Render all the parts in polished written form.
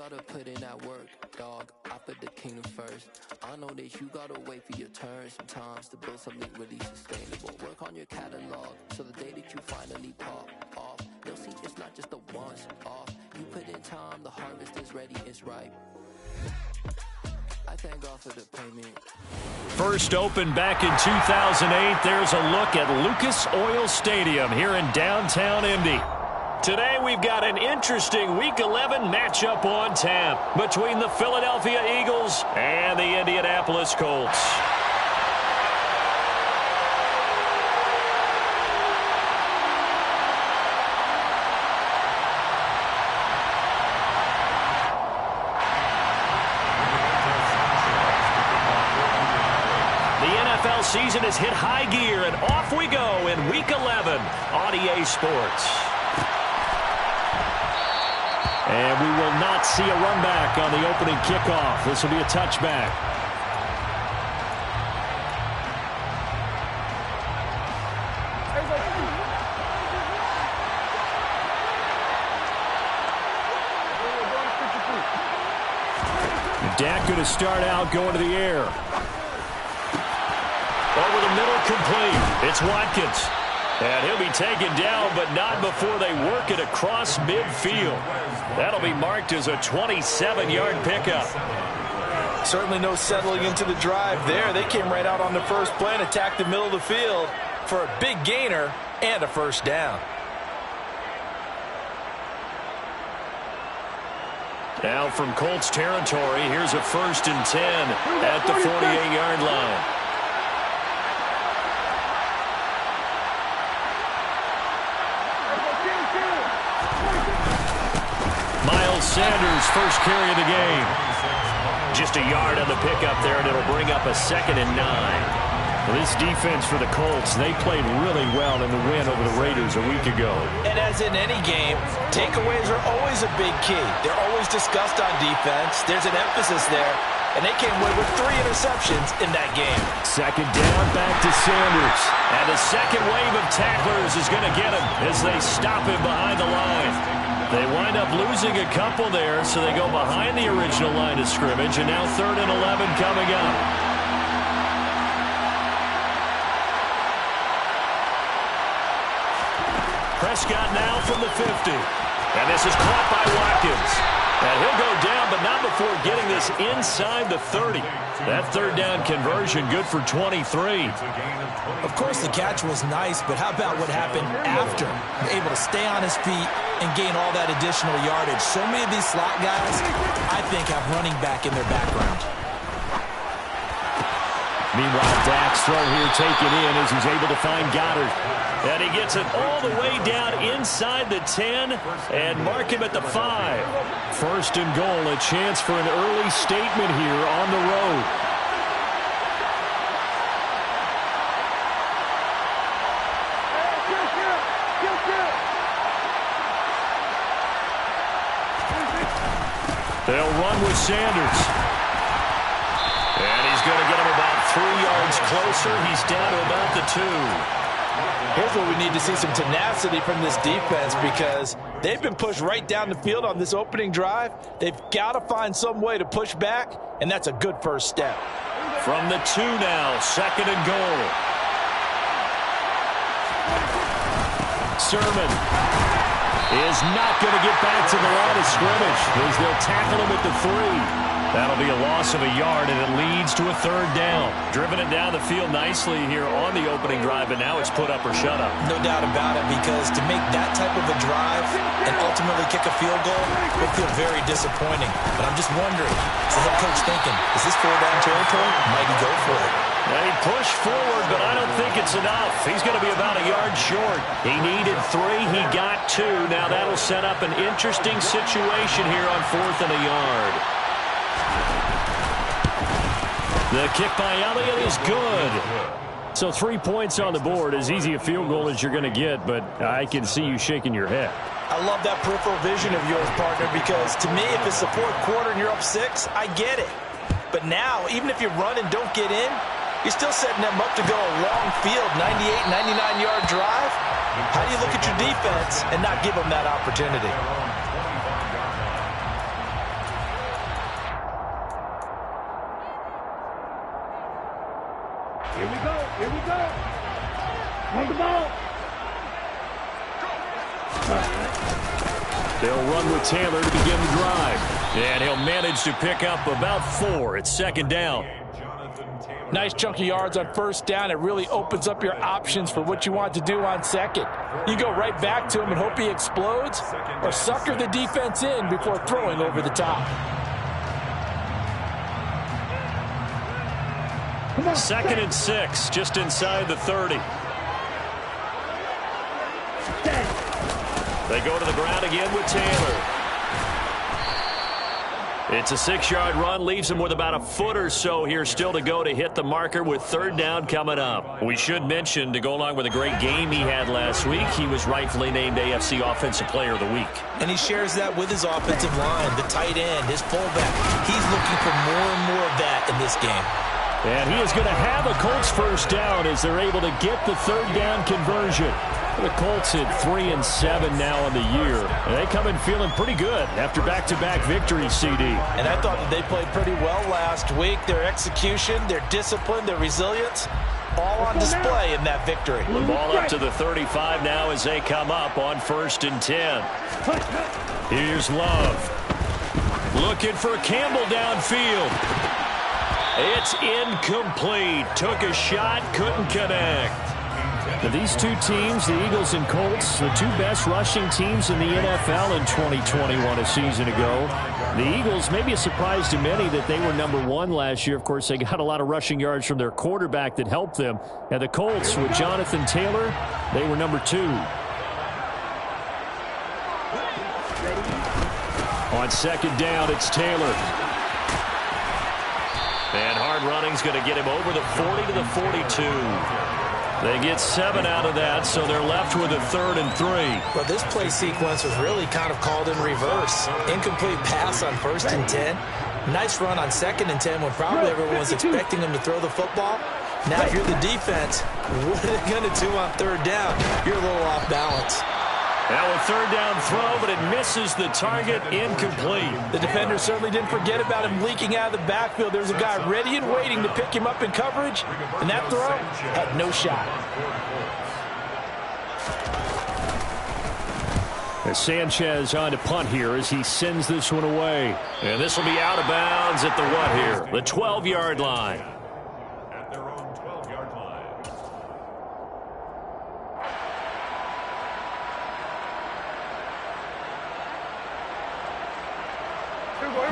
gotta put in that work, dog. I put the kingdom first. I know that you gotta wait for your turn sometimes to build something really sustainable. Work on your catalog, so the day that you finally pop off, you'll see it's not just a once off. You put in time, the harvest is ready, it's ripe. I thank God for the payment. First opened back in 2008. There's a look at Lucas Oil Stadium here in downtown Indy. Today we've got an interesting Week 11 matchup on tap between the Philadelphia Eagles and the Indianapolis Colts. The NFL season has hit high gear, and off we go in Week 11 on EA Sports. And we will not see a run back on the opening kickoff. This will be a touchback. Dak going to start out going to the air. Over the middle, complete. It's Watkins. And he'll be taken down, but not before they work it across midfield. That'll be marked as a 27-yard pickup. Certainly no settling into the drive there. They came right out on the first play and attacked the middle of the field for a big gainer and a first down. Now from Colts territory, here's a 1st and 10 at the 48-yard line. Sanders' first carry of the game. Just a yard on the pickup there, and it'll bring up a 2nd and 9. Well, this defense for the Colts, they played really well in the win over the Raiders a week ago. And as in any game, takeaways are always a big key. They're always discussed on defense. There's an emphasis there, and they came away with 3 interceptions in that game. 2nd down, back to Sanders. And the second wave of tacklers is going to get him as they stop him behind the line. They wind up losing a couple there, so they go behind the original line of scrimmage, and now 3rd and 11 coming up. Prescott now from the 50. And this is caught by Watkins. And he'll go down, but not before getting this inside the 30. That 3rd down conversion good for 23. Of course, the catch was nice, but how about what happened after? Able to stay on his feet and gain all that additional yardage. So many of these slot guys, I think, have running back in their background. Meanwhile, Dak's throw here taken in as he's able to find Goddard. And he gets it all the way down inside the 10 and mark him at the 5. 1st and goal, a chance for an early statement here on the road. They'll run with Sanders. And he's going to get him about 3 yards closer. He's down to about the 2. Here's where we need to see some tenacity from this defense, because they've been pushed right down the field on this opening drive. They've got to find some way to push back, and that's a good first step. From the 2 now, 2nd and goal. Sermon is not going to get back to the line of scrimmage as they'll tackle him at the 3. That'll be a loss of a yard, and it leads to a 3rd down. Driven it down the field nicely here on the opening drive, and now it's put up or shut up. No doubt about it, because to make that type of a drive and ultimately kick a field goal would feel very disappointing. But I'm just wondering, is the head coach thinking, is this 4-down territory? Might he go for it? He pushed forward, but I don't think it's enough. He's going to be about a yard short. He needed 3. He got 2. Now that'll set up an interesting situation here on 4th and a yard. The kick by Elliott is good. So 3 points on the board. As easy a field goal as you're going to get, but I can see you shaking your head. I love that peripheral vision of yours, partner, because to me, if it's the 4th quarter and you're up 6, I get it. But now, even if you run and don't get in, you're still setting them up to go a long field, 98, 99-yard drive. How do you look at your defense and not give them that opportunity? Here we go. Hold the ball. They'll run with Taylor to begin the drive. And he'll manage to pick up about 4. It's second down. Nice chunk of yards on first down. It really opens up your options for what you want to do on second. You go right back to him and hope he explodes, or sucker the defense in before throwing over the top. Second and 6, just inside the 30. They go to the ground again with Taylor. It's a 6-yard run, leaves him with about a foot or so here still to go to hit the marker with third down coming up. We should mention, to go along with a great game he had last week, he was rightfully named AFC Offensive Player of the Week. And he shares that with his offensive line, the tight end, his fullback. He's looking for more and more of that in this game. And he is going to have a Colts first down as they're able to get the third down conversion. The Colts at 3-7 now on the year. And they come in feeling pretty good after back-to-back victories, CD. And I thought that they played pretty well last week. Their execution, their discipline, their resilience, all on display in that victory. The ball up to the 35 now as they come up on 1st and 10. Here's Love. Looking for Campbell downfield. It's incomplete. Took a shot, couldn't connect. Now, these two teams, the Eagles and Colts, the two best rushing teams in the NFL in 2021 a season ago. The Eagles, maybe a surprise to many that they were #1 last year. Of course, they got a lot of rushing yards from their quarterback that helped them. And the Colts, with Jonathan Taylor, they were #2. On second down, it's Taylor. And hard running's going to get him over the 40 to the 42. They get 7 out of that, so they're left with a 3rd and 3. Well, this play sequence was really kind of called in reverse. Incomplete pass on 1st and 10. Nice run on 2nd and 10 when probably everyone was expecting him to throw the football. Now, if you're the defense, what are they going to do on 3rd down? You're a little off balance. Now a 3rd down throw, but it misses the target, incomplete. The defender certainly didn't forget about him leaking out of the backfield. There's a guy ready and waiting to pick him up in coverage, and that throw had no shot. As Sanchez on to punt here as he sends this one away. And this will be out of bounds at the what here? The 12-yard line. At their own 12-yard line.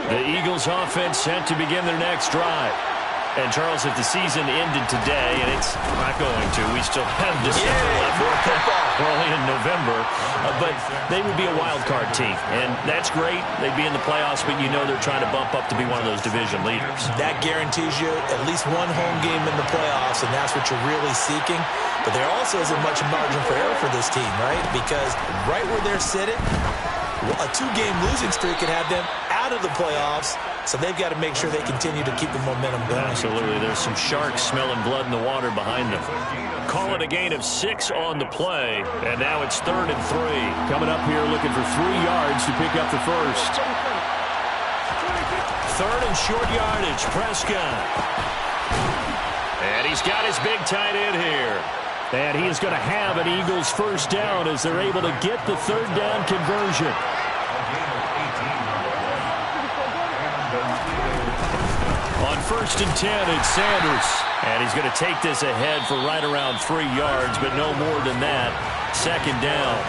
The Eagles offense set to begin their next drive. And, Charles, if the season ended today, and it's not going to, we still have December left. We're only in November. But they would be a wild card team. And that's great. They'd be in the playoffs, but you know they're trying to bump up to be one of those division leaders. That guarantees you at least one home game in the playoffs, and that's what you're really seeking. But there also isn't much margin for error for this team, right? Because right where they're sitting, a 2-game losing streak could have them out of the playoffs, so they've got to make sure they continue to keep the momentum going. Absolutely. There's some sharks smelling blood in the water behind them. Call it a gain of 6 on the play, and now it's 3rd and 3. Coming up here looking for 3 yards to pick up the first. 3rd and short yardage, Prescott. And he's got his big tight end here. And he is going to have an Eagles first down as they're able to get the 3rd down conversion. On 1st and 10, it's Sanders. And he's going to take this ahead for right around 3 yards, but no more than that. 2nd down.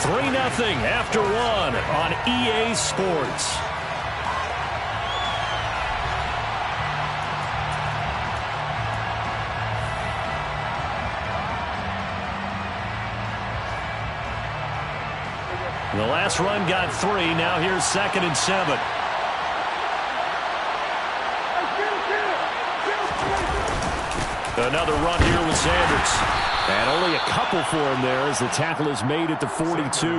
3-0 after 1 on EA Sports. The last run got 3. Now here's 2nd and 7. Another run here with Sanders. And only a couple for him there as the tackle is made at the 42.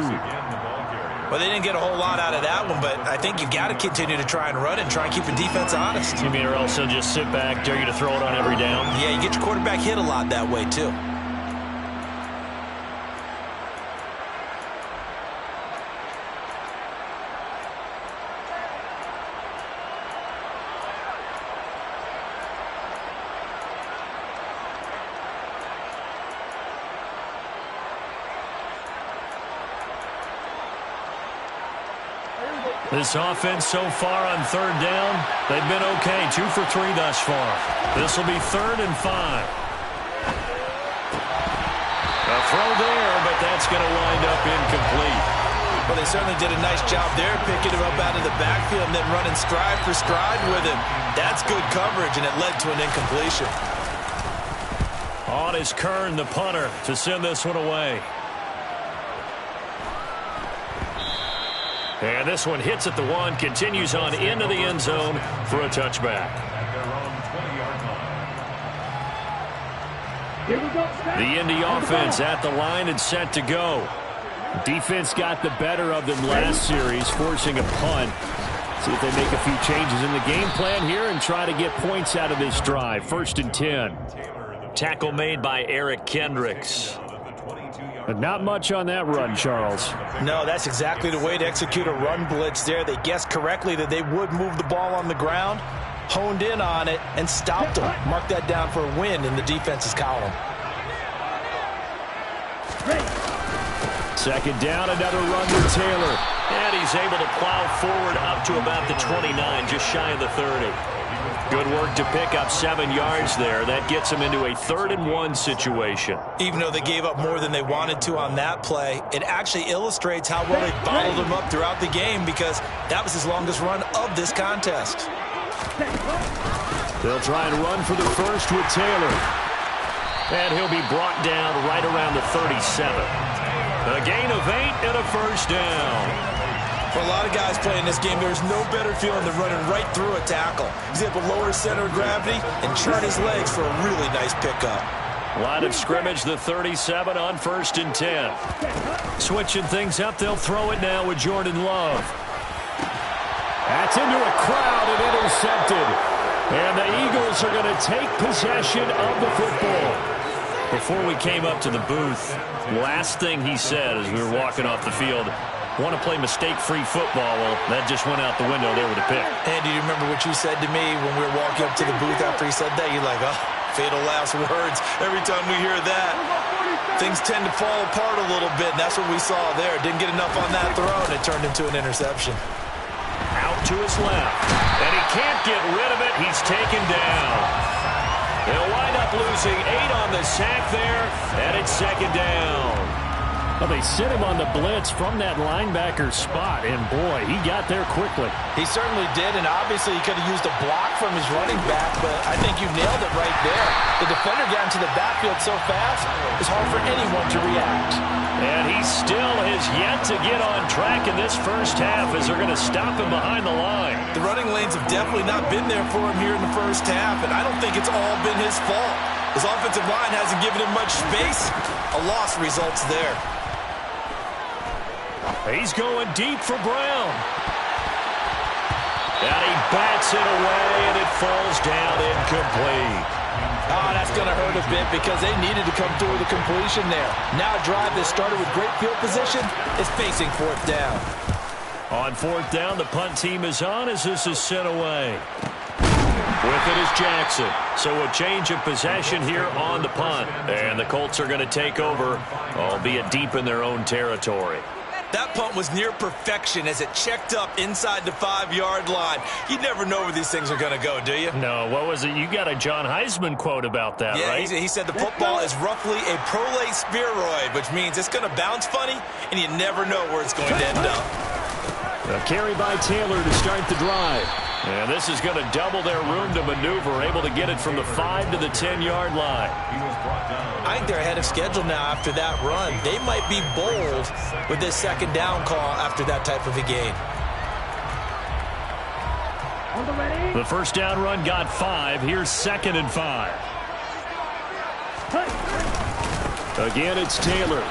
Well, they didn't get a whole lot out of that one, but I think you've got to continue to try and run and try and keep the defense honest. You mean or else they'll just sit back, dare you to throw it on every down? Yeah, you get your quarterback hit a lot that way, too. This offense so far on third down, they've been okay. 2 for 3 thus far. This will be 3rd and 5. A throw there, but that's going to wind up incomplete. Well, they certainly did a nice job there, picking him up out of the backfield and then running stride for stride with him. That's good coverage, and it led to an incompletion. On is Kern, the punter, to send this one away. And this one hits at the 1, continues on into the end zone for a touchback. The Indy offense at the line and set to go. Defense got the better of them last series, forcing a punt. See if they make a few changes in the game plan here and try to get points out of this drive. 1st and 10. Tackle made by Eric Kendricks. But not much on that run, Charles. No, that's exactly the way to execute a run blitz there. They guessed correctly that they would move the ball on the ground, honed in on it, and stopped them. Mark that down for a win in the defense's column. 2nd down, another run with Taylor. And he's able to plow forward up to about the 29, just shy of the 30. Good work to pick up 7 yards there. That gets them into a 3rd and 1 situation. Even though they gave up more than they wanted to on that play, it actually illustrates how well they bottled them up throughout the game, because that was his longest run of this contest. They'll try and run for the first with Taylor. And he'll be brought down right around the 37. A gain of 8 and a 1st down. For a lot of guys playing this game, there's no better feeling than running right through a tackle. He's able to lower his center of gravity and churn his legs for a really nice pickup. Line of scrimmage, the 37 on 1st and 10. Switching things up, they'll throw it now with Jordan Love. That's into a crowd and intercepted. And the Eagles are going to take possession of the football. Before we came up to the booth, last thing he said as we were walking off the field, want to play mistake-free football. Well, that just went out the window there with a pick. Andy, do you remember what you said to me when we were walking up to the booth after he said that? You're like, oh, fatal last words. Every time we hear that, things tend to fall apart a little bit, and that's what we saw there. Didn't get enough on that throw, and it turned into an interception. Out to his left, and he can't get rid of it. He's taken down. They'll wind up losing 8 on the sack there, and it's 2nd down. Well, they sent him on the blitz from that linebacker spot, and boy, he got there quickly. He certainly did, and obviously he could have used a block from his running back, but I think you nailed it right there. The defender got into the backfield so fast, it's hard for anyone to react. And he still has yet to get on track in this first half as they're going to stop him behind the line. The running lanes have definitely not been there for him here in the first half, and I don't think it's all been his fault. His offensive line hasn't given him much space. A loss results there. He's going deep for Brown. And he bats it away, and it falls down incomplete. Oh, that's going to hurt a bit because they needed to come through with a completion there. Now a drive that started with great field position is facing 4th down. On 4th down, the punt team is on as this is sent away. With it is Jackson. So a change of possession here on the punt. And the Colts are going to take over, albeit deep in their own territory. That punt was near perfection as it checked up inside the 5-yard line. You never know where these things are going to go, do you? No, what was it? You got a John Heisman quote about that, yeah, right? He said the football is roughly a prolate spheroid, which means it's going to bounce funny, and you never know where it's going to end up. A carry by Taylor to start the drive. And this is going to double their room to maneuver, able to get it from the 5 to the 10-yard line. I think they're ahead of schedule now after that run. They might be bold with this 2nd down call after that type of a game. The 1st down run got 5. Here's 2nd and 5. Again, it's Taylor.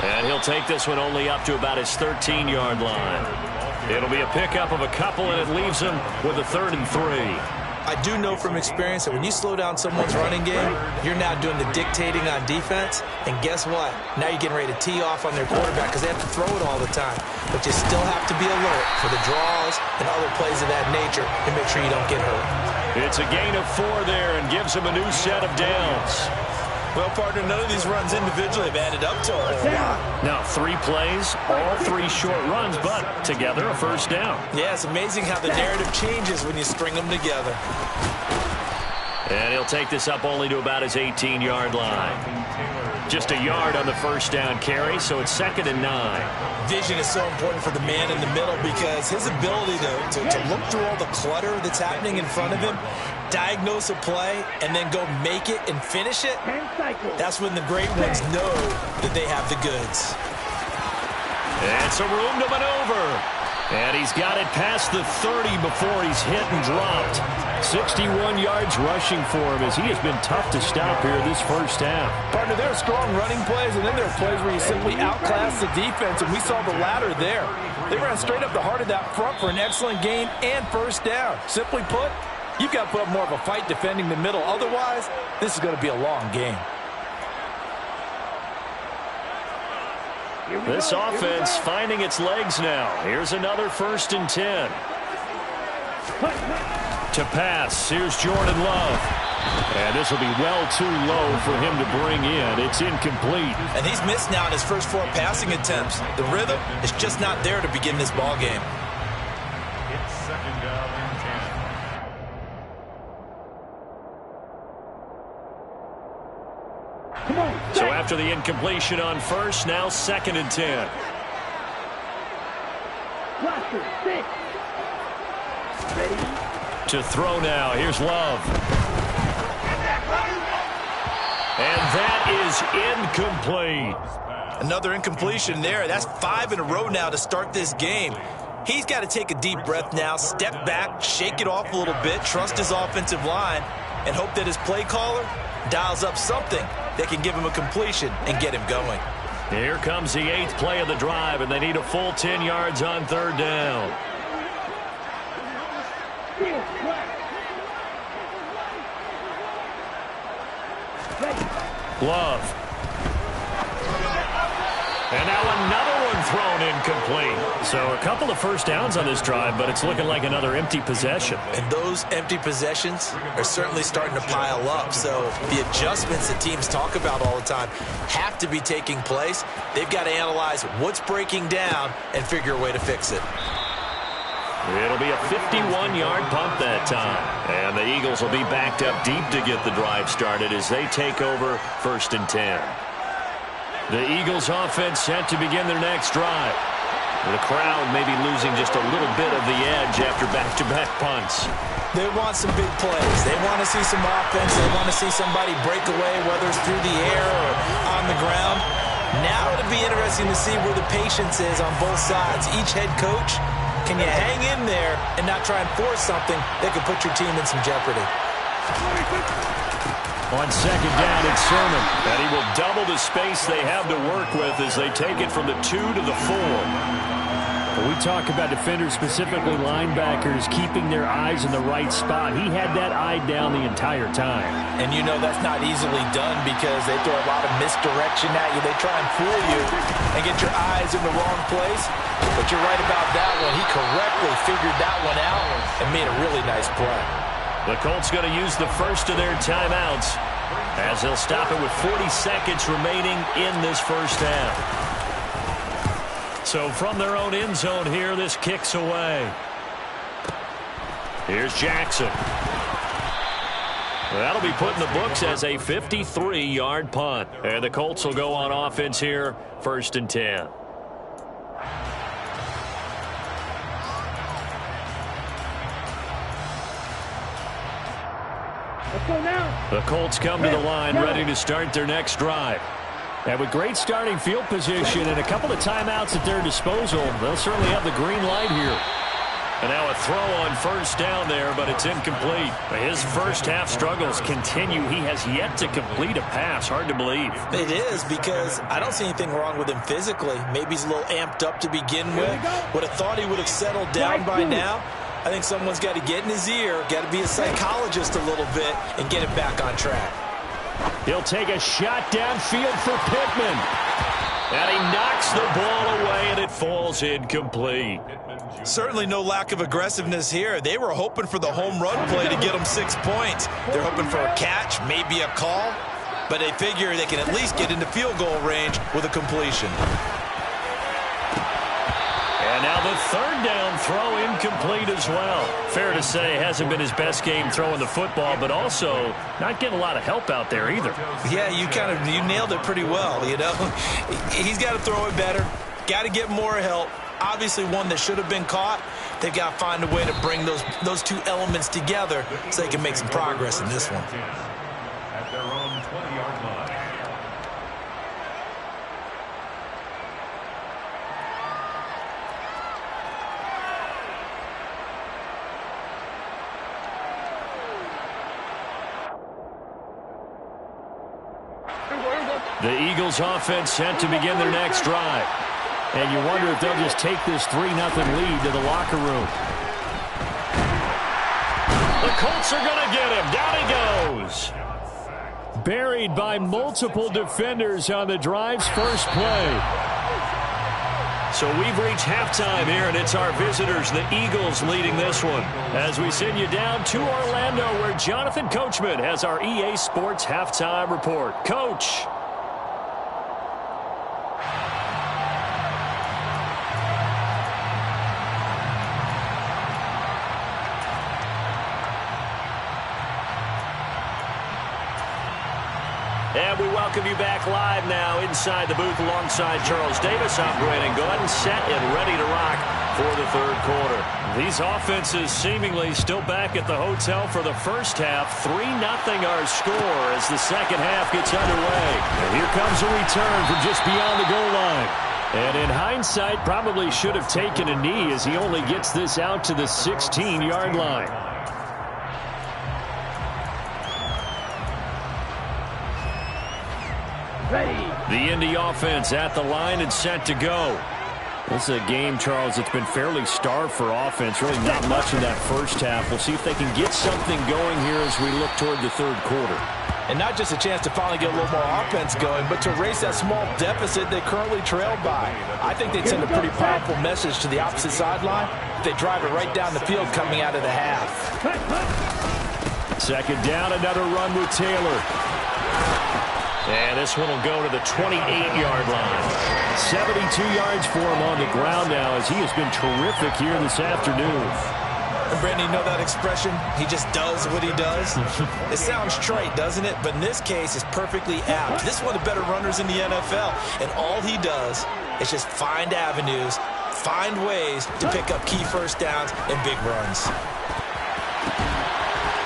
And he'll take this one only up to about his 13-yard line. It'll be a pickup of a couple, and it leaves him with a 3rd and 3. I do know from experience that when you slow down someone's running game, you're now doing the dictating on defense. And guess what? Now you're getting ready to tee off on their quarterback because they have to throw it all the time. But you still have to be alert for the draws and other plays of that nature and make sure you don't get hurt. It's a gain of 4 there and gives him a new set of downs. Well, partner, none of these runs individually have added up to a whole lot. Now 3 plays, all 3 short runs, but together a first down. Yeah, it's amazing how the narrative changes when you string them together. And he'll take this up only to about his 18-yard line. Just a yard on the first down carry, so it's 2nd and 9. Vision is so important for the man in the middle because his ability to look through all the clutter that's happening in front of him, diagnose a play, and then go make it and finish it, that's when the great ones know that they have the goods. And some room to maneuver. And he's got it past the 30 before he's hit and dropped. 61 yards rushing for him as he has been tough to stop here this first half. Partner, there are strong running plays, and then there are plays where you simply outclass the defense, and we saw the latter there. They ran straight up the heart of that front for an excellent gain and first down. Simply put, you've got to put up more of a fight defending the middle. Otherwise, this is going to be a long game. This offense finding its legs now. Here's another 1st and 10. To pass, here's Jordan Love. And this will be well too low for him to bring in. It's incomplete. And he's missed now in his first 4 passing attempts. The rhythm is just not there to begin this ball game. It's 2nd down and 10. So after the incompletion on first, now 2nd and 10. To throw now. Here's Love. And that is incomplete. Another incompletion there. That's 5 in a row now to start this game. He's got to take a deep breath now, step back, shake it off a little bit, trust his offensive line, and hope that his play caller dials up something that can give him a completion and get him going. Here comes the 8th play of the drive, and they need a full 10 yards on 3rd down. Love. And now another one thrown incomplete. So a couple of first downs on this drive, but it's looking like another empty possession. And those empty possessions are certainly starting to pile up. So the adjustments that teams talk about all the time have to be taking place. They've got to analyze what's breaking down and figure a way to fix it. It'll be a 51-yard punt that time. And the Eagles will be backed up deep to get the drive started as they take over 1st and 10. The Eagles offense set to begin their next drive. The crowd may be losing just a little bit of the edge after back-to-back punts. They want some big plays. They want to see some offense. They want to see somebody break away, whether it's through the air or on the ground. Now it'll be interesting to see where the patience is on both sides. Each head coach, can you hang in there and not try and force something that could put your team in some jeopardy? On 2nd down, it's Sermon. And he will double the space they have to work with as they take it from the 2 to the 4. When we talk about defenders, specifically linebackers, keeping their eyes in the right spot, he had that eye down the entire time. And you know that's not easily done because they throw a lot of misdirection at you. They try and fool you and get your eyes in the wrong place. But you're right about that one. He correctly figured that one out and made a really nice play. The Colts going to use the first of their timeouts as they'll stop it with 40 seconds remaining in this first half. So from their own end zone here, this kicks away. Here's Jackson. That'll be put in the books as a 53-yard punt. And the Colts will go on offense here, 1st and 10. The Colts come to the line ready to start their next drive. And with great starting field position and a couple of timeouts at their disposal, they'll certainly have the green light here. And now a throw on 1st down there, but it's incomplete. His first half struggles continue. He has yet to complete a pass. Hard to believe. It is because I don't see anything wrong with him physically. Maybe he's a little amped up to begin with. Would have thought he would have settled down by now. I think someone's got to get in his ear, got to be a psychologist a little bit, and get him back on track. He'll take a shot downfield for Pittman. And he knocks the ball away, and it falls incomplete. Certainly no lack of aggressiveness here. They were hoping for the home run play to get them 6 points. They're hoping for a catch, maybe a call. but they figure they can at least get into field goal range with a completion. And now the third down throw incomplete as well. Fair to say, hasn't been his best game throwing the football, but also not getting a lot of help out there either. Yeah, you nailed it pretty well, you know. He's got to throw it better, got to get more help. Obviously one that should have been caught. They've got to find a way to bring those two elements together so they can make some progress in this one. At their own 20-yard line. The Eagles offense set to begin their next drive. And you wonder if they'll just take this 3-0 lead to the locker room. The Colts are going to get him. Down he goes. Buried by multiple defenders on the drive's first play. So we've reached halftime here, and it's our visitors, the Eagles, leading this one. As we send you down to Orlando, where Jonathan Coachman has our EA Sports halftime report. Coach. And we welcome you back live now inside the booth alongside Charles Davis. I'm Brandon Gunn, set and ready to rock for the third quarter. These offenses seemingly still back at the hotel for the first half. 3-0 our score as the second half gets underway. And here comes a return from just beyond the goal line. And in hindsight, probably should have taken a knee as he only gets this out to the 16-yard line. The Indy offense at the line and set to go. This is a game, Charles, that's been fairly starved for offense. Really not much in that first half. We'll see if they can get something going here as we look toward the third quarter. And not just a chance to finally get a little more offense going, but to erase that small deficit they currently trailed by. I think they'd send a pretty powerful message to the opposite sideline if they drive it right down the field coming out of the half. Second down, another run with Taylor. And this one will go to the 28-yard line. 72 yards for him on the ground now as he has been terrific here this afternoon. And Brandon, you know that expression? He just does what he does? It sounds trite, doesn't it? But in this case, it's perfectly apt. This is one of the better runners in the NFL. And all he does is just find avenues, find ways to pick up key first downs and big runs.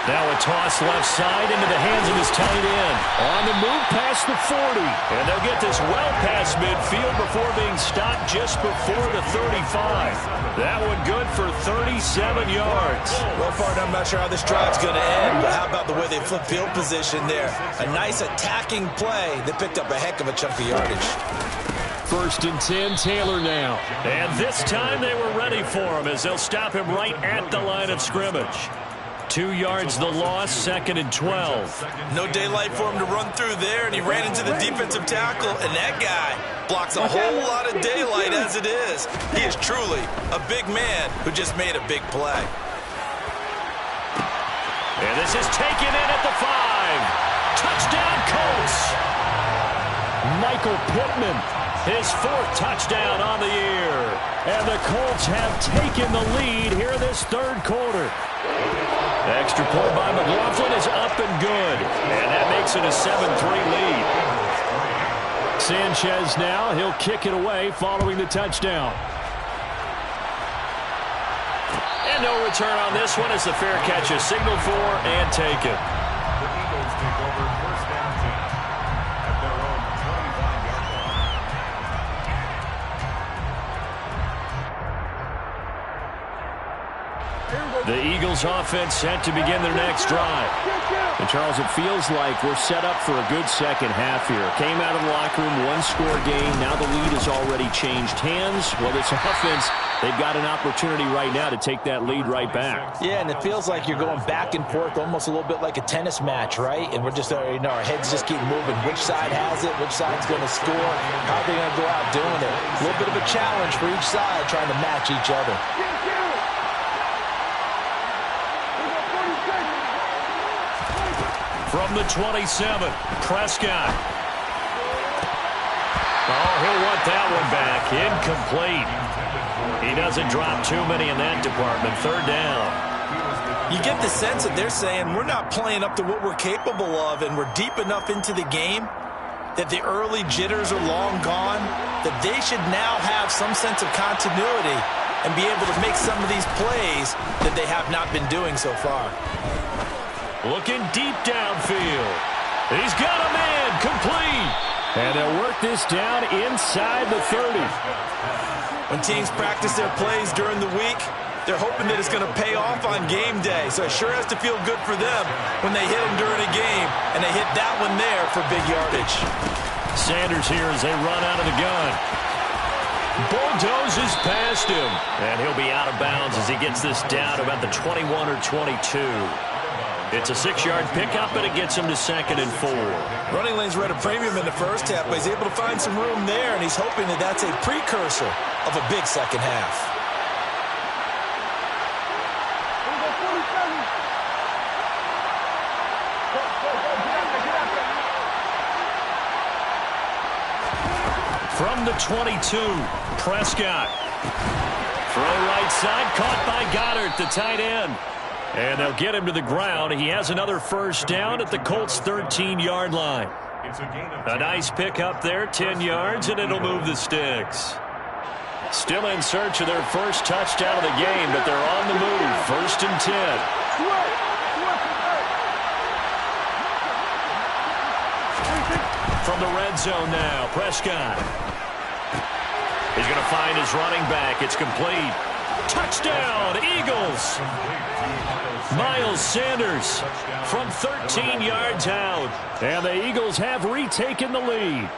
Now a toss left side into the hands of his tight end. On the move past the 40. And they'll get this well past midfield before being stopped just before the 35. That one good for 37 yards. Well, partner, I'm not sure how this drive's going to end, but how about the way they flip field position there? A nice attacking play that picked up a heck of a chunk of yardage. First and 10, Taylor now. And this time they were ready for him as they'll stop him right at the line of scrimmage. 2 yards the loss, second and 12. No daylight for him to run through there, and he ran into the defensive tackle, and that guy blocks a whole lot of daylight as it is. He is truly a big man who just made a big play. And this is taken in at the 5. Touchdown, Colts. Michael Pittman, his 4th touchdown on the year. And the Colts have taken the lead here this third quarter. Extra point by McLaughlin is up and good. And that makes it a 7-3 lead. Sanchez now, he'll kick it away following the touchdown. And no return on this one as the fair catch is signaled for and taken. The Eagles take over first down 10 at their own 25-yard line. The Eagles offense set to begin their next drive. And Charles, it feels like we're set up for a good second half here. Came out of the locker room, one-score game. Now the lead has already changed hands. Well, this offense, they've got an opportunity right now to take that lead right back. Yeah, and it feels like you're going back and forth almost a little bit like a tennis match, right? And we're just, our heads just keep moving. Which side has it? Which side's going to score? How are they going to go out doing it? A little bit of a challenge for each side trying to match each other. From the 27, Prescott. Oh, he'll want that one back. Incomplete. He doesn't drop too many in that department. Third down. You get the sense that they're saying we're not playing up to what we're capable of, and we're deep enough into the game that the early jitters are long gone, that they should now have some sense of continuity and be able to make some of these plays that they have not been doing so far. Looking deep downfield. He's got a man. Complete. And they'll work this down inside the 30. When teams practice their plays during the week, they're hoping that it's going to pay off on game day. So it sure has to feel good for them when they hit them during a game, and they hit that one there for big yardage. Sanders here as they run out of the gun. Bulldozes past him, and he'll be out of bounds as he gets this down about the 21 or 22. It's a 6-yard pickup, and it gets him to 2nd and 4. Running lanes were at a premium in the first half, but he's able to find some room there, and he's hoping that that's a precursor of a big second half. From the 22, Prescott. Throw right side, caught by Goddard, the tight end. And they'll get him to the ground. He has another first down at the Colts' 13-yard line. A nice pickup there, 10 yards, and it'll move the sticks. Still in search of their first touchdown of the game, but they're on the move. 1st and 10. From the red zone now, Prescott. He's going to find his running back. It's complete. Touchdown, Eagles. Miles Sanders from 13 yards out. And the Eagles have retaken the lead.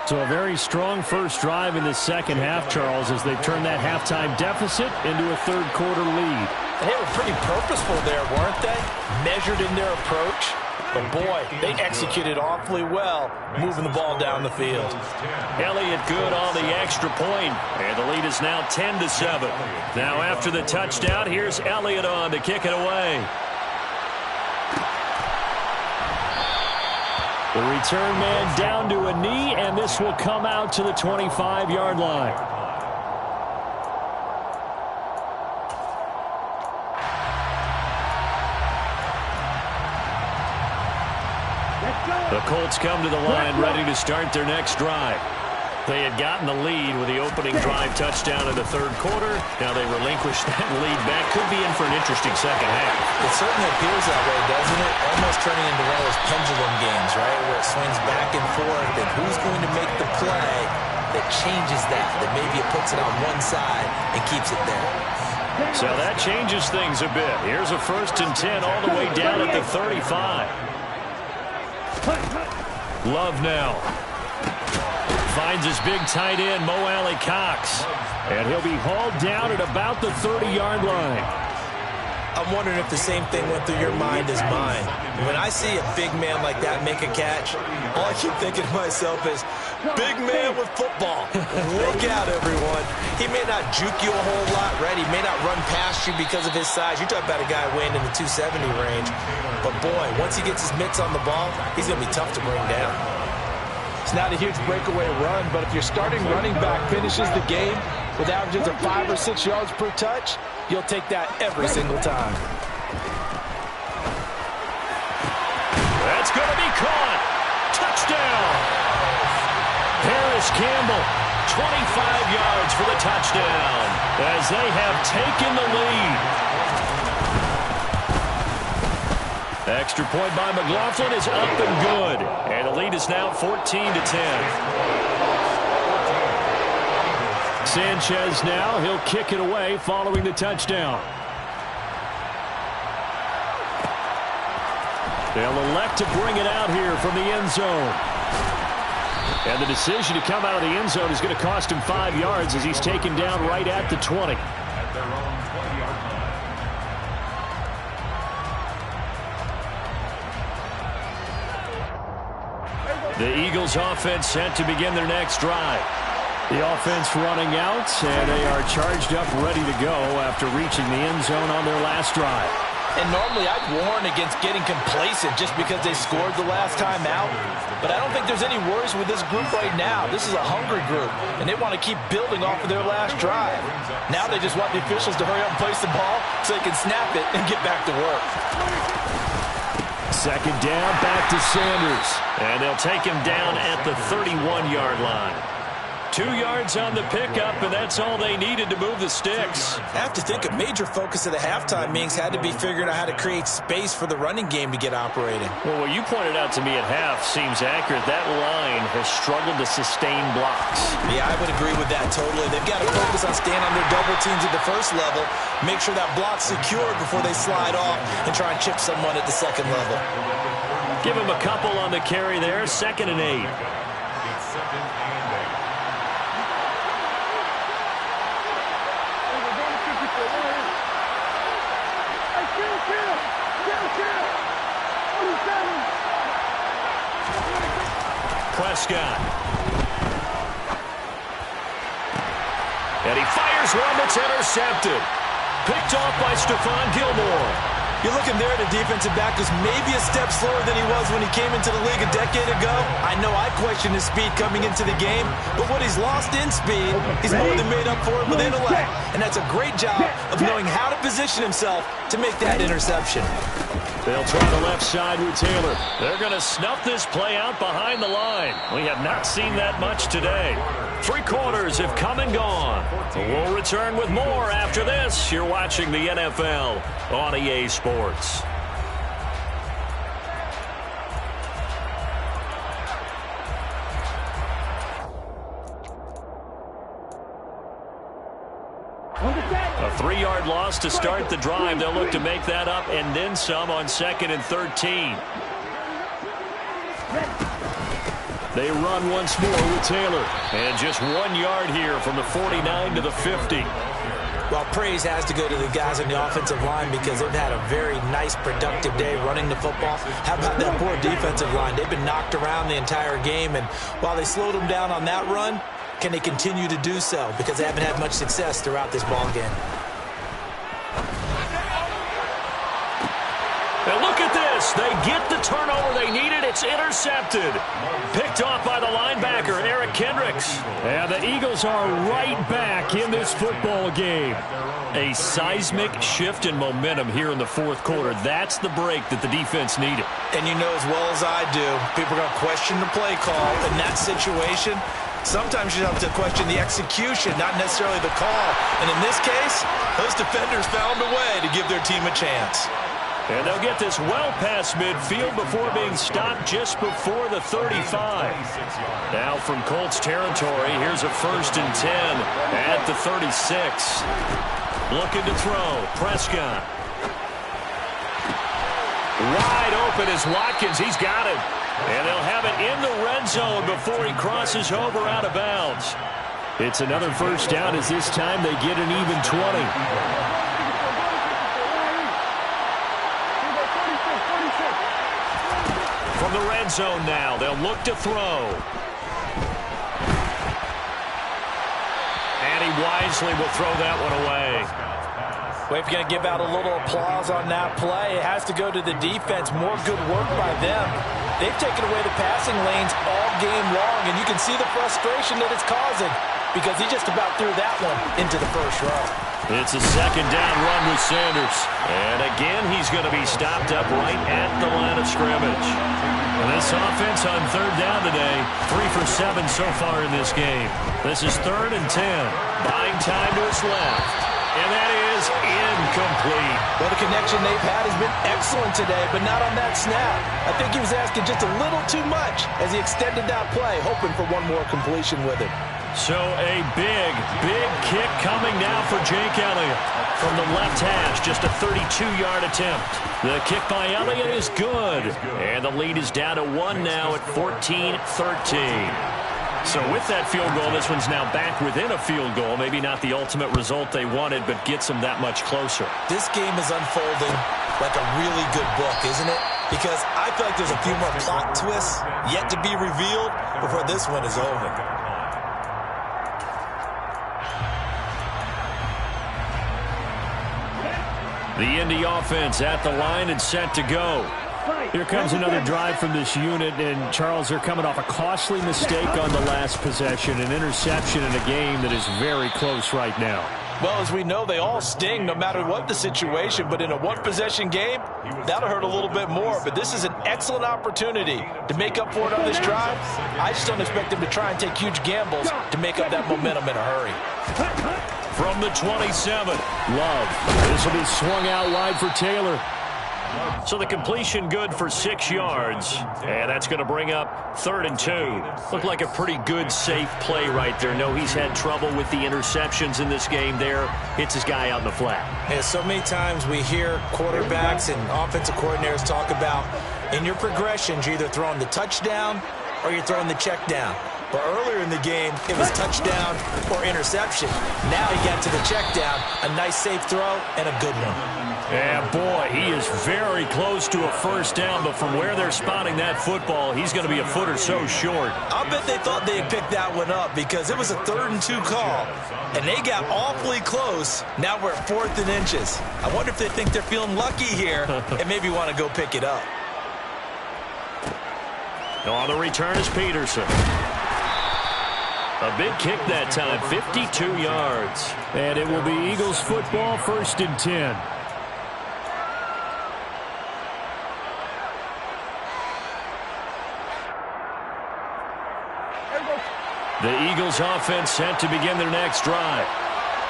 So a very strong first drive in the second half, Charles, as they've turned that halftime deficit into a third-quarter lead. They were pretty purposeful there, weren't they? Measured in their approach. But, boy, they executed awfully well moving the ball down the field. Elliott good on the extra point, and the lead is now 10-7. Now after the touchdown, here's Elliott on to kick it away. The return man down to a knee, and this will come out to the 25-yard line. The Colts come to the line ready to start their next drive. They had gotten the lead with the opening drive touchdown in the third quarter. Now they relinquish that lead back. Could be in for an interesting second half. It certainly appears that way, doesn't it? Almost turning into one of those pendulum games, right, where it swings back and forth, and who's going to make the play that changes that maybe it puts it on one side and keeps it there. So that changes things a bit. Here's a 1st and 10 all the way down at the 35. Love now. Finds his big tight end, Mo Alley Cox. And he'll be hauled down at about the 30-yard line. I'm wondering if the same thing went through your mind as mine. When I see a big man like that make a catch, all I keep thinking to myself is, big man with football. Look out, everyone. He may not juke you a whole lot, right? He may not run past you because of his size. You're talking about a guy weighing in the 270 range. But, boy, once he gets his mitts on the ball, he's going to be tough to bring down. It's not a huge breakaway run, but if your starting running back finishes the game with averages of 5 or 6 yards per touch, you'll take that every single time. That's going to be caught. Touchdown. Harris Campbell, 25 yards for the touchdown as they have taken the lead. Extra point by McLaughlin is up and good. And the lead is now 14-10. Sanchez now, he'll kick it away following the touchdown. They'll elect to bring it out here from the end zone. And the decision to come out of the end zone is going to cost him 5 yards as he's taken down right at the 20. At their own 20-yard line. The Eagles offense set to begin their next drive. The offense running out, and they are charged up, ready to go after reaching the end zone on their last drive. And normally I'd warn against getting complacent just because they scored the last time out. But I don't think there's any worries with this group right now. This is a hungry group, and they want to keep building off of their last drive. Now they just want the officials to hurry up and place the ball so they can snap it and get back to work. Second down, back to Sanders. And they'll take him down at the 31-yard line. 2 yards on the pickup, and that's all they needed to move the sticks. I have to think a major focus of the halftime meetings had to be figuring out how to create space for the running game to get operating. Well, what you pointed out to me at half seems accurate. That line has struggled to sustain blocks. Yeah, I would agree with that totally. They've got to focus on staying on their double teams at the first level, make sure that block's secure before they slide off and try and chip someone at the second level. Give him a couple on the carry there, 2nd and 8. It's 2nd and 8. Prescott. And he fires one that's intercepted. Picked off by Stephon Gilmore. You're looking there at a defensive back who's maybe a step slower than he was when he came into the league a decade ago. I know I questioned his speed coming into the game, but what he's lost in speed, he's more than made up for it with intellect. And that's a great job of knowing how to position himself to make that interception. They'll try the left side with Taylor. They're going to snuff this play out behind the line. We have not seen that much today. 3 quarters have come and gone. We'll return with more after this. You're watching the NFL on EA Sports. A 3-yard loss to start the drive. They'll look to make that up and then some on 2nd and 13. They run once more with Taylor. And just 1 yard here from the 49 to the 50. Well, praise has to go to the guys on the offensive line because they've had a very nice, productive day running the football. How about that poor defensive line? They've been knocked around the entire game, and while they slowed them down on that run, can they continue to do so? Because they haven't had much success throughout this ball game. And look at this. They get the turnover they needed. It's intercepted. Picked off by the linebacker, Eric Kendricks. And the Eagles are right back in this football game. A seismic shift in momentum here in the 4th quarter. That's the break that the defense needed. And you know as well as I do, people are going to question the play call in that situation. Sometimes you have to question the execution, not necessarily the call. And in this case, those defenders found a way to give their team a chance. And they'll get this well past midfield before being stopped just before the 35. Now from Colts territory, here's a 1st and 10 at the 36. Looking to throw. Prescott. Wide open is Watkins. He's got it. And they'll have it in the red zone before he crosses over out of bounds. It's another 1st down as this time they get an even 20. From the red zone now, they'll look to throw. And he wisely will throw that one away. Well, if you're going to give out a little applause on that play, it has to go to the defense. More good work by them. They've taken away the passing lanes all game long, and you can see the frustration that it's causing because he just about threw that one into the first row. It's a 2nd down run with Sanders. And again, he's going to be stopped up right at the line of scrimmage. And this offense on 3rd down today, 3 for 7 so far in this game. This is 3rd and 10. Buying time to his left. And that is incomplete. Well, the connection they've had has been excellent today, but not on that snap. I think he was asking just a little too much as he extended that play, hoping for one more completion with it. So a big kick coming now for Jake Elliott. From the left hash, just a 32-yard attempt. The kick by Elliott is good. And the lead is down to 1 now at 14-13. So with that field goal, this one's now back within a field goal. Maybe not the ultimate result they wanted, but gets them that much closer. This game is unfolding like a really good book, isn't it? Because I feel like there's a few more plot twists yet to be revealed before this one is over. The Indy offense at the line and set to go. Here comes another drive from this unit, and Charles, they're coming off a costly mistake on the last possession, an interception in a game that is very close right now. Well, as we know, they all sting no matter what the situation, but in a one-possession game, that'll hurt a little bit more. But this is an excellent opportunity to make up for it on this drive. I just don't expect them to try and take huge gambles to make up that momentum in a hurry. From the 27, Love. This will be swung out wide for Taylor. so the completion good for 6 yards, and that's going to bring up 3rd and 2. Looked like a pretty good, safe play right there. No, he's had trouble with the interceptions in this game there. Hits his guy out in the flat. Yeah, so many times we hear quarterbacks and offensive coordinators talk about in your progressions, you're either throwing the touchdown or you're throwing the check down. But earlier in the game, it was touchdown or interception. Now he got to the check down, a nice safe throw, and a good one. Yeah, boy, he is very close to a first down, but from where they're spotting that football, he's going to be a foot or so short. I bet they thought they had picked that one up because it was a 3rd and 2 call, and they got awfully close. Now we're at 4th and inches. I wonder if they think they're feeling lucky here and maybe want to go pick it up. On the return is Peterson. A big kick that time, 52 yards. And it will be Eagles football, 1st and 10. The Eagles offense set to begin their next drive.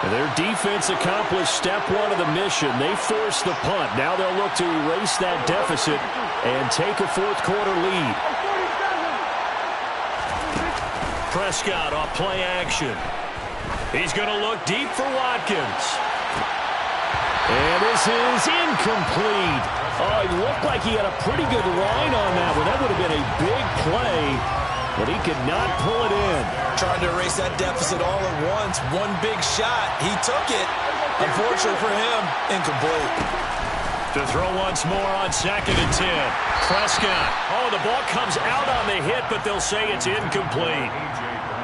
Their defense accomplished step 1 of the mission. They forced the punt. Now they'll look to erase that deficit and take a 4th quarter lead. Prescott off play action. He's going to look deep for Watkins. And this is incomplete. Oh, it looked like he had a pretty good line on that one. That would have been a big play, but he could not pull it in. Trying to erase that deficit all at once. One big shot. He took it. Unfortunately for him, incomplete. To throw once more on 2nd and 10. Prescott. Oh, the ball comes out on the hit, but they'll say it's incomplete.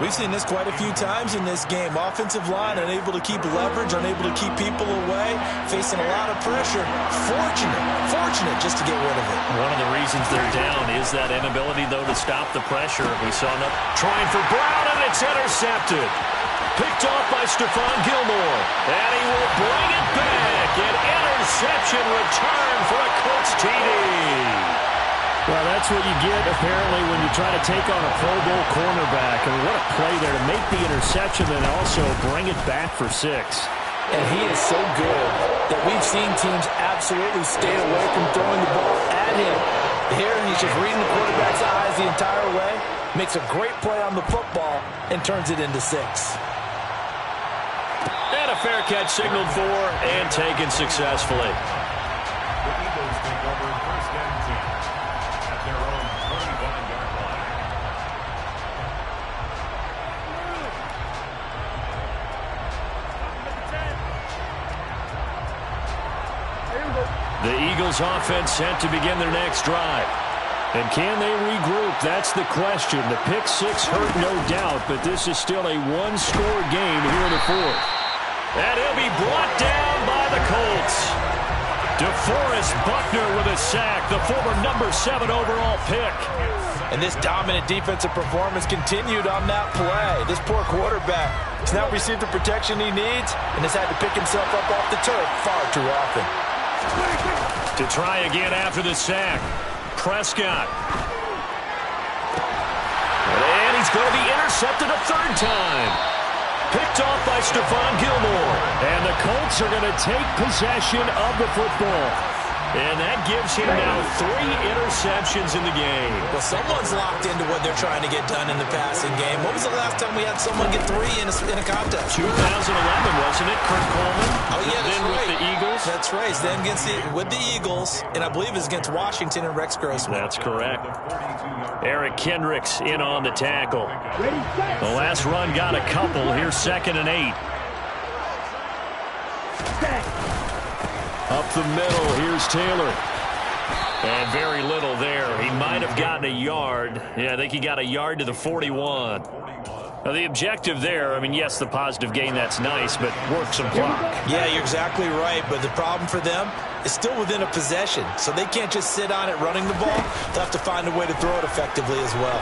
We've seen this quite a few times in this game. Offensive line unable to keep leverage, unable to keep people away, facing a lot of pressure. Fortunate just to get rid of it. One of the reasons they're down is that inability, though, to stop the pressure. We saw enough trying for Brown, and it's intercepted. Picked off by Stephon Gilmore. And he will bring it back. An interception return for a Colts TD. Well, that's what you get, apparently, when you try to take on a Pro Bowl cornerback. I mean, what a play there to make the interception and also bring it back for 6. And he is so good that we've seen teams absolutely stay away from throwing the ball at him. Here, he's just reading the quarterback's eyes the entire way, makes a great play on the football, and turns it into 6. And a fair catch signaled for and taken successfully. The Eagles offense set to begin their next drive. And can they regroup? That's the question. The pick 6 hurt, no doubt, but this is still a one-score game here in the 4th. And he'll be brought down by the Colts. DeForest Buckner with a sack, the former number 7 overall pick. And this dominant defensive performance continued on that play. This poor quarterback has not received the protection he needs and has had to pick himself up off the turf far too often. To try again after the sack, Prescott. And he's going to be intercepted a 3rd time. Picked off by Stephon Gilmore. And the Colts are going to take possession of the football. And that gives him now 3 interceptions in the game. Well, someone's locked into what they're trying to get done in the passing game. When was the last time we had someone get 3 in a contest? 2011, wasn't it, Kurt Coleman? Oh, yeah, that's then right. With the Eagles? That's right. Then with the Eagles, and I believe it's against Washington and Rex Grossman. That's correct. Eric Kendricks in on the tackle. The last run got a couple. Here's 2nd and 8. Up the middle, here's Taylor. And very little there. He might have gotten a yard. Yeah, I think he got a yard to the 41. The objective there, I mean, yes, the positive gain, that's nice, but work some clock. Yeah, you're exactly right, but the problem for them is still within a possession, so they can't just sit on it running the ball. They'll have to find a way to throw it effectively as well.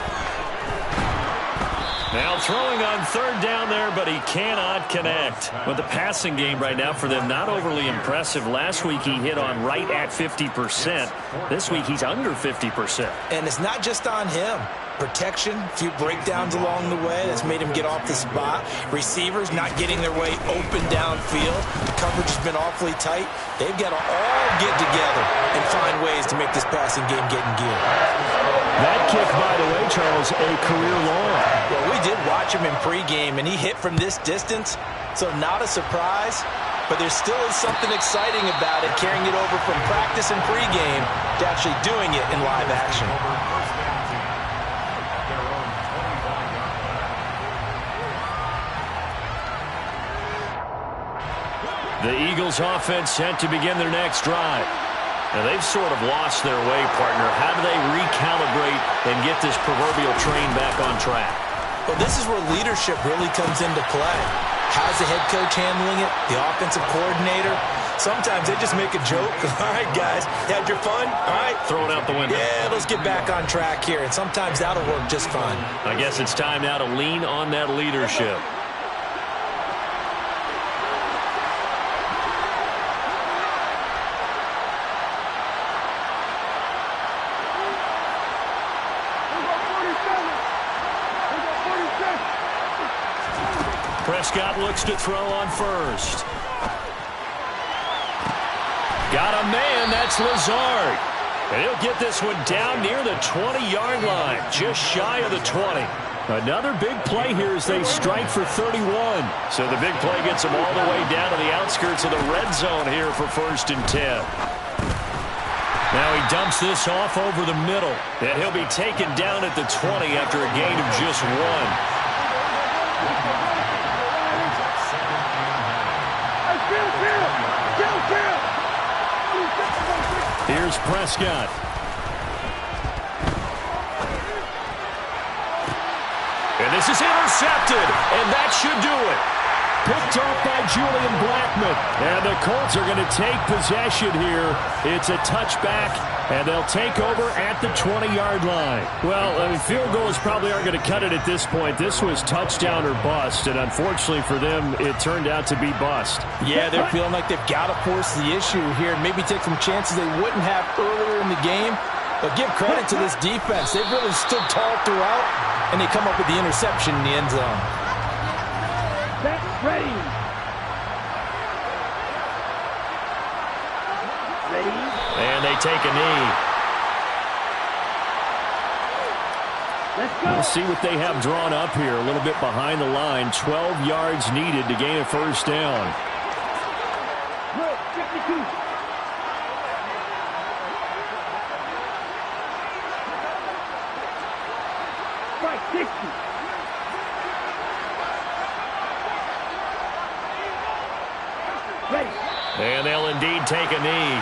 Now throwing on third down there, but he cannot connect. But the passing game right now for them, not overly impressive. Last week he hit on right at 50%. This week he's under 50%. And it's not just on him. Protection, a few breakdowns along the way that's made him get off the spot. Receivers not getting their way open downfield. The coverage has been awfully tight. They've got to all get together and find ways to make this passing game get in gear. That kick, by the way, Charles, a career long. Well, we did watch him in pregame, and he hit from this distance, so not a surprise. But there still is something exciting about it, carrying it over from practice and pregame to actually doing it in live action. The Eagles offense set to begin their next drive. Now, they've sort of lost their way, partner. How do they recalibrate and get this proverbial train back on track? Well, this is where leadership really comes into play. How's the head coach handling it? The offensive coordinator? Sometimes they just make a joke. All right, guys, you had your fun? All right. Throw it out the window. Yeah, let's get back on track here. And sometimes that'll work just fine. I guess it's time now to lean on that leadership. Prescott looks to throw on first. Got a man, that's Lazard. And he'll get this one down near the 20-yard line, just shy of the 20. Another big play here as they strike for 31. So the big play gets them all the way down to the outskirts of the red zone here for 1st and 10. Now he dumps this off over the middle, and he'll be taken down at the 20 after a gain of just 1. Here's Prescott. And this is intercepted, and that should do it. Picked off by Julian Blackmon. And the Colts are going to take possession here. It's a touchback, and they'll take over at the 20-yard line. Well, I mean, field goals probably aren't going to cut it at this point. This was touchdown or bust, and unfortunately for them, it turned out to be bust. Yeah, they're feeling like they've got to force the issue here and maybe take some chances they wouldn't have earlier in the game. But give credit to this defense. They've really stood tall throughout, and they come up with the interception in the end zone. Ready. And they take a knee. Let's go. We'll see what they have drawn up here. A little bit behind the line. 12 yards needed to gain a first down. Good. 52. Right, 60. Ready. And they'll indeed take a knee.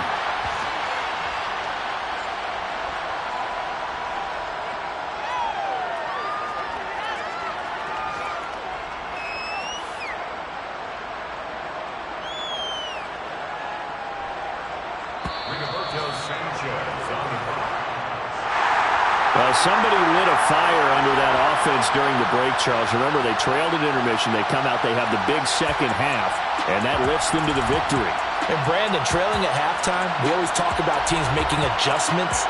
Well, somebody lit a fire under that offense during the break, Charles. Remember, they trailed at intermission. They come out, they have the big second half, and that lifts them to the victory. And Brandon, trailing at halftime, we always talk about teams making adjustments.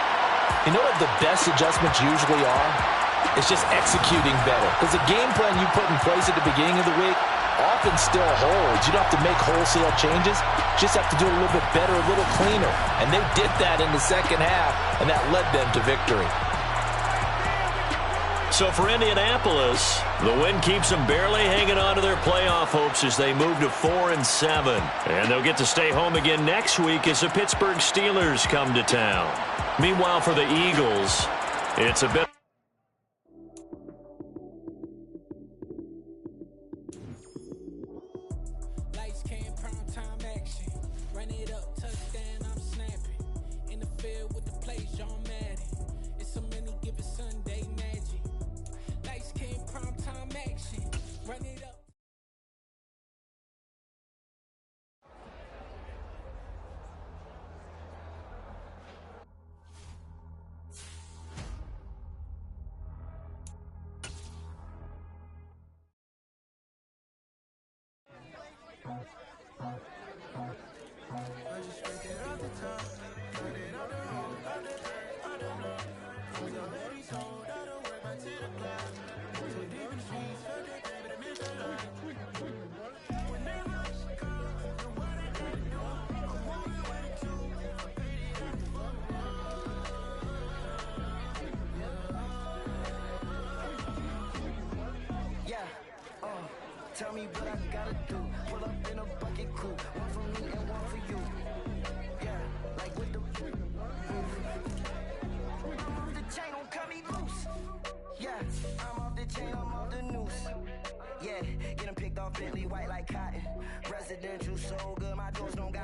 You know what the best adjustments usually are? It's just executing better. Because the game plan you put in place at the beginning of the week often still holds. You don't have to make wholesale changes. Just have to do it a little bit better, a little cleaner. And they did that in the second half, and that led them to victory. So for Indianapolis, the win keeps them barely hanging on to their playoff hopes as they move to 4-7. And they'll get to stay home again next week as the Pittsburgh Steelers come to town. Meanwhile, for the Eagles, it's a bit... Lights, cam, prime time action. Run it up, touchdown, I'm snapping. In the field with the plays, John Madden. It's so many given Sunday magic. Lights, cam, prime time action. Run it up. Tell me what I gotta do. Pull up in a bucket crew. One for me and one for you. Yeah, like with the I'm off the chain, don't cut me loose. Yeah, I'm off the chain, I'm off the noose. Yeah, get them picked off Bentley white like cotton. Residential so good, my doors don't got